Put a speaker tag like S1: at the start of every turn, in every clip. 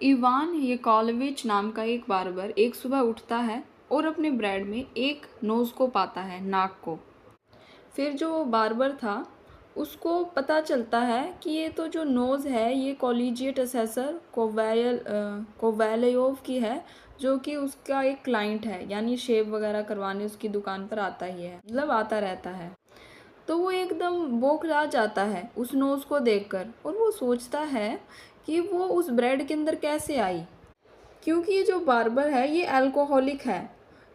S1: Ivan याकोलेविच नाम का एक बार्बर एक सुबह उठता है और अपने ब्रेड में एक नोज़ को पाता है, नाक को। फिर जो बार्बर था उसको पता चलता है कि ये तो जो नोज़ है ये कॉलेजिएट असेसर कोवेलेयोव की है, जो कि उसका एक क्लाइंट है, यानी शेव वगैरह करवाने उसकी दुकान पर आता ही है, मतलब आता रहता है। तो वो एकदम बौखला जाता है उस नोज़ को देखकर और वो सोचता है कि वो उस ब्रेड के अंदर कैसे आई, क्योंकि ये जो बार्बर है ये अल्कोहलिक है।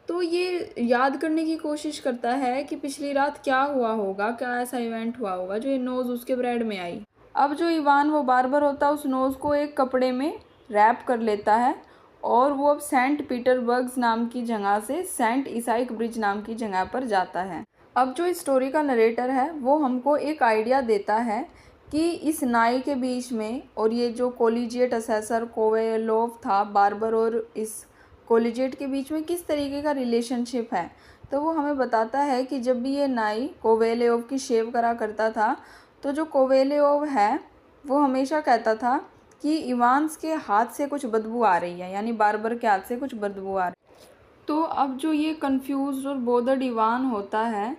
S1: तो ये याद करने की कोशिश करता है कि पिछली रात क्या हुआ होगा, क्या ऐसा इवेंट हुआ होगा जो ये नोज़ उसके ब्रेड में आई। अब जो इवान वो बार्बर होता है उस नोज़ को एक कपड़े में रैप कर लेता है और वो अब सेंट पीटरबर्ग्स नाम की जगह से सेंट ईसाइक ब्रिज नाम की जगह पर जाता है। अब जो स्टोरी का नरेटर है वो हमको एक आइडिया देता है कि इस नाई के बीच में और ये जो कॉलेजिएट असेसर कोवेलोव था, बार्बर और इस कॉलेजिएट के बीच में किस तरीके का रिलेशनशिप है। तो वो हमें बताता है कि जब भी ये नाई कोवेलेव की शेव करा करता था तो जो कोवेलेव है वो हमेशा कहता था कि इवान्स के हाथ से कुछ बदबू आ रही है, यानी बार्बर के हाथ से कुछ बदबू आ रही है। तो अब जो ये कंफ्यूज और बोदर्ड इवान होता है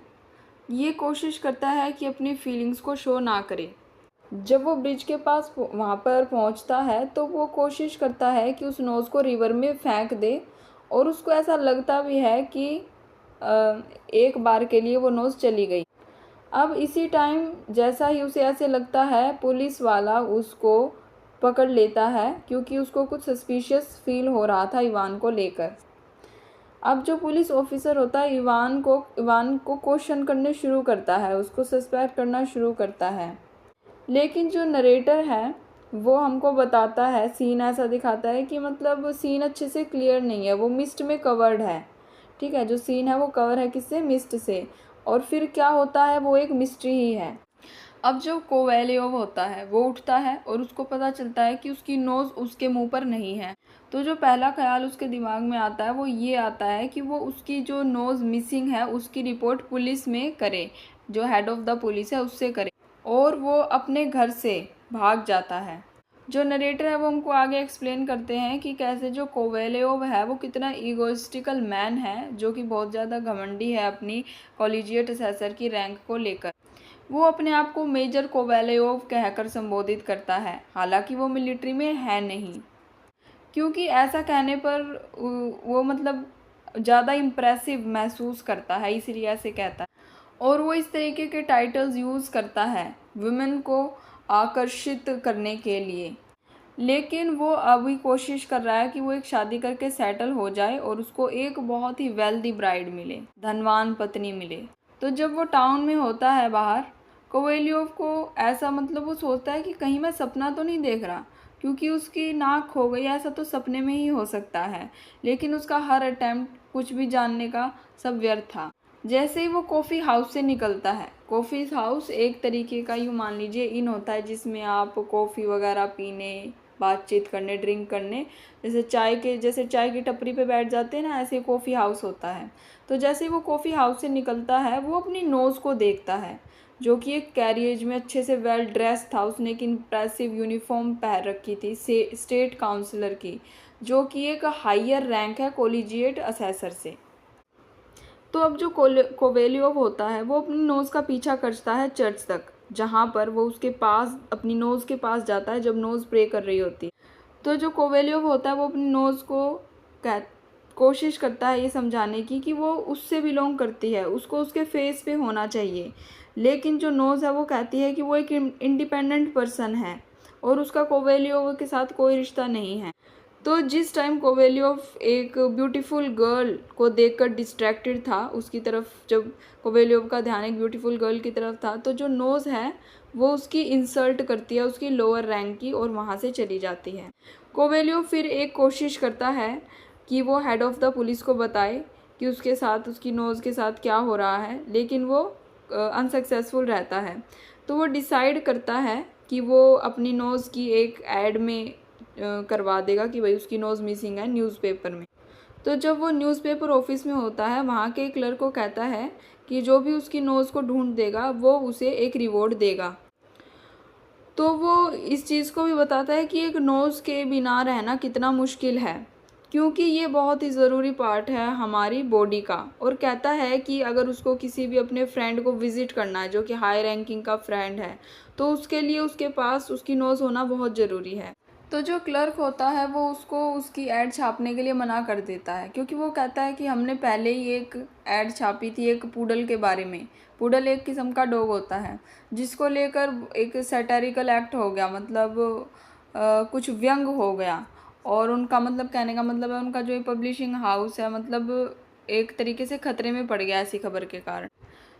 S1: ये कोशिश करता है कि अपनी फीलिंग्स को शो ना करे। जब वो ब्रिज के पास वहाँ पर पहुँचता है तो वो कोशिश करता है कि उस नोज़ को रिवर में फेंक दे और उसको ऐसा लगता भी है कि एक बार के लिए वो नोज़ चली गई। अब इसी टाइम जैसा ही उसे ऐसे लगता है पुलिस वाला उसको पकड़ लेता है, क्योंकि उसको कुछ सस्पिशियस फील हो रहा था इवान को लेकर। अब जो पुलिस ऑफिसर होता है इवान को क्वेश्चन करने शुरू करता है, उसको सस्पेक्ट करना शुरू करता है। लेकिन जो नरेटर है वो हमको बताता है, सीन ऐसा दिखाता है कि मतलब सीन अच्छे से क्लियर नहीं है, वो मिस्ट में कवर्ड है। ठीक है, जो सीन है वो कवर है किससे, मिस्ट से। और फिर क्या होता है वो एक मिस्ट्री ही है। अब जो कोवेलियोव होता है वो उठता है और उसको पता चलता है कि उसकी नोज़ उसके मुंह पर नहीं है। तो जो पहला ख्याल उसके दिमाग में आता है वो ये आता है कि वो उसकी जो नोज़ मिसिंग है उसकी रिपोर्ट पुलिस में करे, जो हेड ऑफ़ द पुलिस है उससे करे, और वो अपने घर से भाग जाता है। जो नरेटर है वो हमको आगे एक्सप्लेन करते हैं कि कैसे जो कोवेलियोव है वो कितना ईगोइस्टिकल मैन है, जो कि बहुत ज़्यादा घमंडी है अपनी कॉलेजिएट असेसर की रैंक को लेकर। वो अपने आप को मेजर कोवेलियोव कहकर संबोधित करता है, हालांकि वो मिलिट्री में है नहीं, क्योंकि ऐसा कहने पर वो मतलब ज़्यादा इम्प्रेसिव महसूस करता है, इसलिए ऐसे कहता है। और वो इस तरीके के टाइटल्स यूज़ करता है वुमेन को आकर्षित करने के लिए। लेकिन वो अभी कोशिश कर रहा है कि वो एक शादी करके सेटल हो जाए और उसको एक बहुत ही वेल्दी ब्राइड मिले, धनवान पत्नी मिले। तो जब वो टाउन में होता है बाहर, कोवेलियोव को ऐसा मतलब वो सोचता है कि कहीं मैं सपना तो नहीं देख रहा, क्योंकि उसकी नाक खो गई, ऐसा तो सपने में ही हो सकता है। लेकिन उसका हर अटेम्प्ट कुछ भी जानने का सब व्यर्थ था। जैसे ही वो कॉफ़ी हाउस से निकलता है, कॉफ़ी हाउस एक तरीके का यूँ मान लीजिए इन होता है जिसमें आप कॉफ़ी वगैरह पीने, बातचीत करने, ड्रिंक करने, जैसे चाय की टपरी पे बैठ जाते हैं ना, ऐसे कॉफ़ी हाउस होता है। तो जैसे ही वो कॉफ़ी हाउस से निकलता है वो अपनी नोज़ को देखता है, जो कि एक कैरियज में अच्छे से वेल ड्रेस था। उसने एक इम्प्रेसिव यूनिफॉर्म पहन रखी थी स्टेट काउंसलर की, जो कि एक हायर रैंक है कॉलेजिएट असेसर से। तो अब जो कोवेलियोव होता है वो अपनी नोज़ का पीछा करता है चर्च तक, जहाँ पर वो उसके पास अपनी नोज़ के पास जाता है जब नोज़ प्रे कर रही होती है। तो जो कोवेलियोव होता है वो अपनी नोज़ को कोशिश करता है ये समझाने की कि वो उससे बिलोंग करती है, उसको उसके फेस पे होना चाहिए। लेकिन जो नोज़ है वो कहती है कि वो एक इंडिपेंडेंट पर्सन है और उसका कोवेलियोव के साथ कोई रिश्ता नहीं है। तो जिस टाइम कोवेलियोव एक ब्यूटीफुल गर्ल को देखकर डिस्ट्रैक्टेड था, उसकी तरफ जब कोवेलियोव का ध्यान एक ब्यूटीफुल गर्ल की तरफ था, तो जो नोज़ है वो उसकी इंसल्ट करती है, उसकी लोअर रैंक की, और वहाँ से चली जाती है। कोवेलियोव फिर एक कोशिश करता है कि वो हेड ऑफ़ द पुलिस को बताए कि उसके साथ, उसकी नोज़ के साथ क्या हो रहा है, लेकिन वो अनसक्सेसफुल रहता है। तो वो डिसाइड करता है कि वो अपनी नोज़ की एक ऐड में करवा देगा कि भाई उसकी नोज़ मिसिंग है न्यूज़पेपर में। तो जब वो न्यूज़पेपर ऑफिस में होता है, वहाँ के क्लर्क को कहता है कि जो भी उसकी नोज़ को ढूंढ देगा वो उसे एक रिवॉर्ड देगा। तो वो इस चीज़ को भी बताता है कि एक नोज़ के बिना रहना कितना मुश्किल है, क्योंकि ये बहुत ही ज़रूरी पार्ट है हमारी बॉडी का। और कहता है कि अगर उसको किसी भी अपने फ्रेंड को विज़िट करना है जो कि हाई रैंकिंग का फ्रेंड है, तो उसके लिए उसके पास उसकी नोज़ होना बहुत ज़रूरी है। तो जो क्लर्क होता है वो उसको उसकी ऐड छापने के लिए मना कर देता है, क्योंकि वो कहता है कि हमने पहले ही एक ऐड छापी थी एक पूडल के बारे में। पूडल एक किस्म का डॉग होता है जिसको लेकर एक सैटारिकल एक्ट हो गया, मतलब कुछ व्यंग हो गया। और उनका मतलब कहने का मतलब है उनका जो पब्लिशिंग हाउस है मतलब एक तरीके से खतरे में पड़ गया ऐसी खबर के कारण।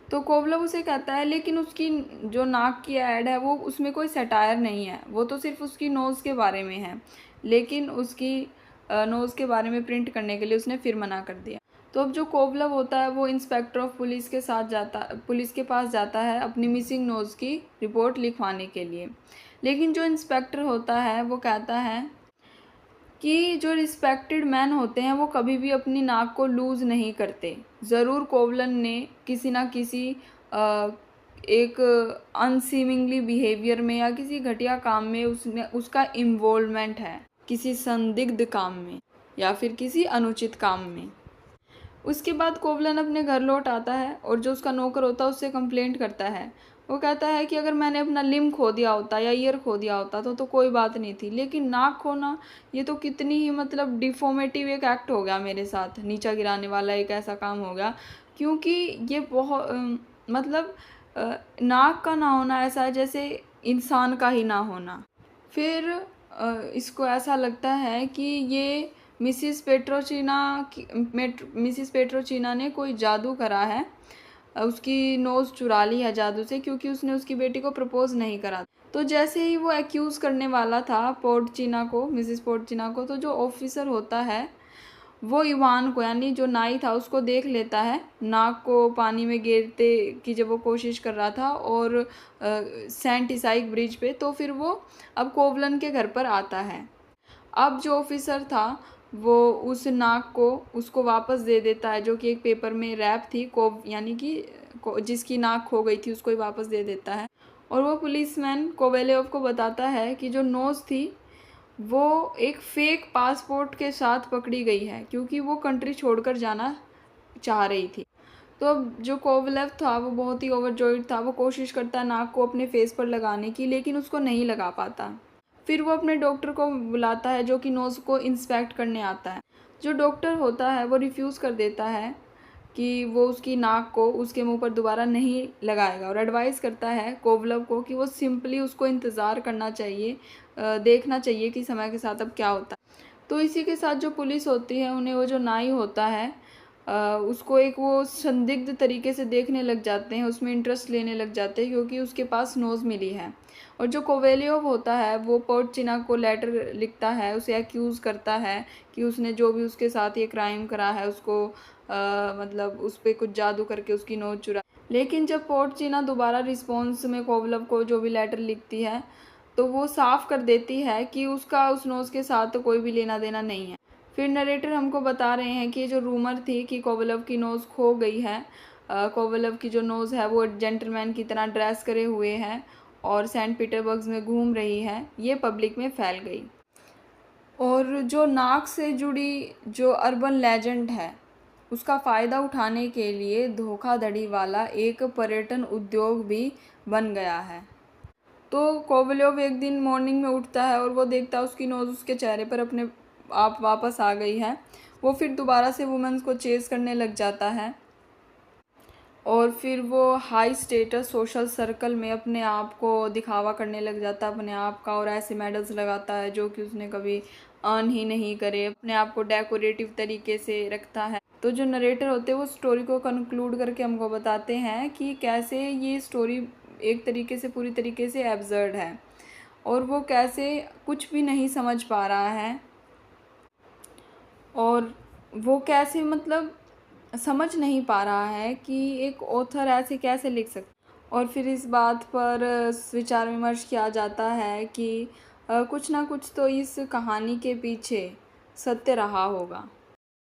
S1: तो कोवलव उसे कहता है लेकिन उसकी जो नाक की ऐड है वो उसमें कोई सटायर नहीं है, वो तो सिर्फ उसकी नोज़ के बारे में है, लेकिन उसकी नोज़ के बारे में प्रिंट करने के लिए उसने फिर मना कर दिया। तो अब जो कोवलव होता है वो इंस्पेक्टर ऑफ पुलिस के साथ पुलिस के पास जाता है अपनी मिसिंग नोज़ की रिपोर्ट लिखवाने के लिए। लेकिन जो इंस्पेक्टर होता है वो कहता है कि जो रिस्पेक्टेड मैन होते हैं वो कभी भी अपनी नाक को लूज़ नहीं करते। ज़रूर कोवलन ने किसी ना किसी एक अनसीमिंगली बिहेवियर में या किसी घटिया काम में उसका इन्वॉल्वमेंट है, किसी संदिग्ध काम में या फिर किसी अनुचित काम में। उसके बाद कोवलन अपने घर लौट आता है और जो उसका नौकर होता है उससे कंप्लेंट करता है। वो कहता है कि अगर मैंने अपना लिम्ब खो दिया होता या ईयर खो दिया होता तो कोई बात नहीं थी, लेकिन नाक खोना ये तो कितनी ही मतलब डिफॉर्मेटिव एक एक्ट हो गया मेरे साथ, नीचा गिराने वाला एक ऐसा काम हो गया, क्योंकि ये बहुत मतलब नाक का ना होना ऐसा है जैसे इंसान का ही ना होना। फिर इसको ऐसा लगता है कि ये मिसिस पेट्रोचिना ने कोई जादू करा है, उसकी नोज़ चुरा ली है जादू से, क्योंकि उसने उसकी बेटी को प्रपोज नहीं करा। तो जैसे ही वो एक्यूज़ करने वाला था मिसिस पोर्टचिना को, तो जो ऑफिसर होता है वो इवान को यानी जो नाई था उसको देख लेता है, नाक को पानी में गिरते की जब वो कोशिश कर रहा था और सेंट इसाइक ब्रिज पे। तो फिर वो अब कोवलन के घर पर आता है। अब जो ऑफिसर था वो उस नाक को उसको वापस दे देता है जो कि एक पेपर में रैप थी, यानी कि जिसकी नाक खो गई थी उसको ही वापस दे देता है। और वो पुलिसमैन कोवेलेव को बताता है कि जो नोज़ थी वो एक फेक पासपोर्ट के साथ पकड़ी गई है, क्योंकि वो कंट्री छोड़कर जाना चाह रही थी। तो अब जो कोवलेव था वो बहुत ही ओवरजॉयड था, वो कोशिश करता है नाक को अपने फेस पर लगाने की, लेकिन उसको नहीं लगा पाता। फिर वो अपने डॉक्टर को बुलाता है जो कि नोज़ को इंस्पेक्ट करने आता है। जो डॉक्टर होता है वो रिफ्यूज़ कर देता है कि वो उसकी नाक को उसके मुंह पर दोबारा नहीं लगाएगा और एडवाइस करता है कोवलव को कि वो सिंपली उसको इंतज़ार करना चाहिए, देखना चाहिए कि समय के साथ अब क्या होता है। तो इसी के साथ जो पुलिस होती है उन्हें वो जो नाई होता है उसको एक वो संदिग्ध तरीके से देखने लग जाते हैं, उसमें इंटरेस्ट लेने लग जाते हैं क्योंकि उसके पास नोज़ मिली है। और जो कोवेलियोव होता है वो पोर्टचिना को लेटर लिखता है, उसे एक्यूज़ करता है कि उसने जो भी उसके साथ ये क्राइम करा है उसको मतलब उस पर कुछ जादू करके उसकी नोज़ चुरा। लेकिन जब पोर्टचिना दोबारा रिस्पॉन्स में कोवलव को जो भी लेटर लिखती है तो वो साफ कर देती है कि उसका उस नोज़ के साथ तो कोई भी लेना देना नहीं है। फिर नरेटर हमको बता रहे हैं कि ये जो रूमर थी कि कोवलव की नोज़ खो गई है, कोवलव की जो नोज़ है वो जेंटलमैन की तरह ड्रेस करे हुए है और सेंट पीटर्सबर्ग में घूम रही है, ये पब्लिक में फैल गई। और जो नाक से जुड़ी जो अर्बन लेजेंड है उसका फ़ायदा उठाने के लिए धोखाधड़ी वाला एक पर्यटन उद्योग भी बन गया है। तो कोवलेव एक दिन मॉर्निंग में उठता है और वो देखता है उसकी नोज़ उसके चेहरे पर अपने आप वापस आ गई है। वो फिर दोबारा से वुमेन्स को चेज़ करने लग जाता है और फिर वो हाई स्टेटस सोशल सर्कल में अपने आप को दिखावा करने लग जाता है अपने आप का, और ऐसे मेडल्स लगाता है जो कि उसने कभी अर्न ही नहीं करे, अपने आप को डेकोरेटिव तरीके से रखता है। तो जो नरेटर होते हैं वो स्टोरी को कंक्लूड करके हमको बताते हैं कि कैसे ये स्टोरी एक तरीके से पूरी तरीके से एब्सर्ड है और वो कैसे कुछ भी नहीं समझ पा रहा है और वो कैसे मतलब समझ नहीं पा रहा है कि एक ऑथर ऐसे कैसे लिख सकता। और फिर इस बात पर विचार विमर्श किया जाता है कि कुछ ना कुछ तो इस कहानी के पीछे सत्य रहा होगा।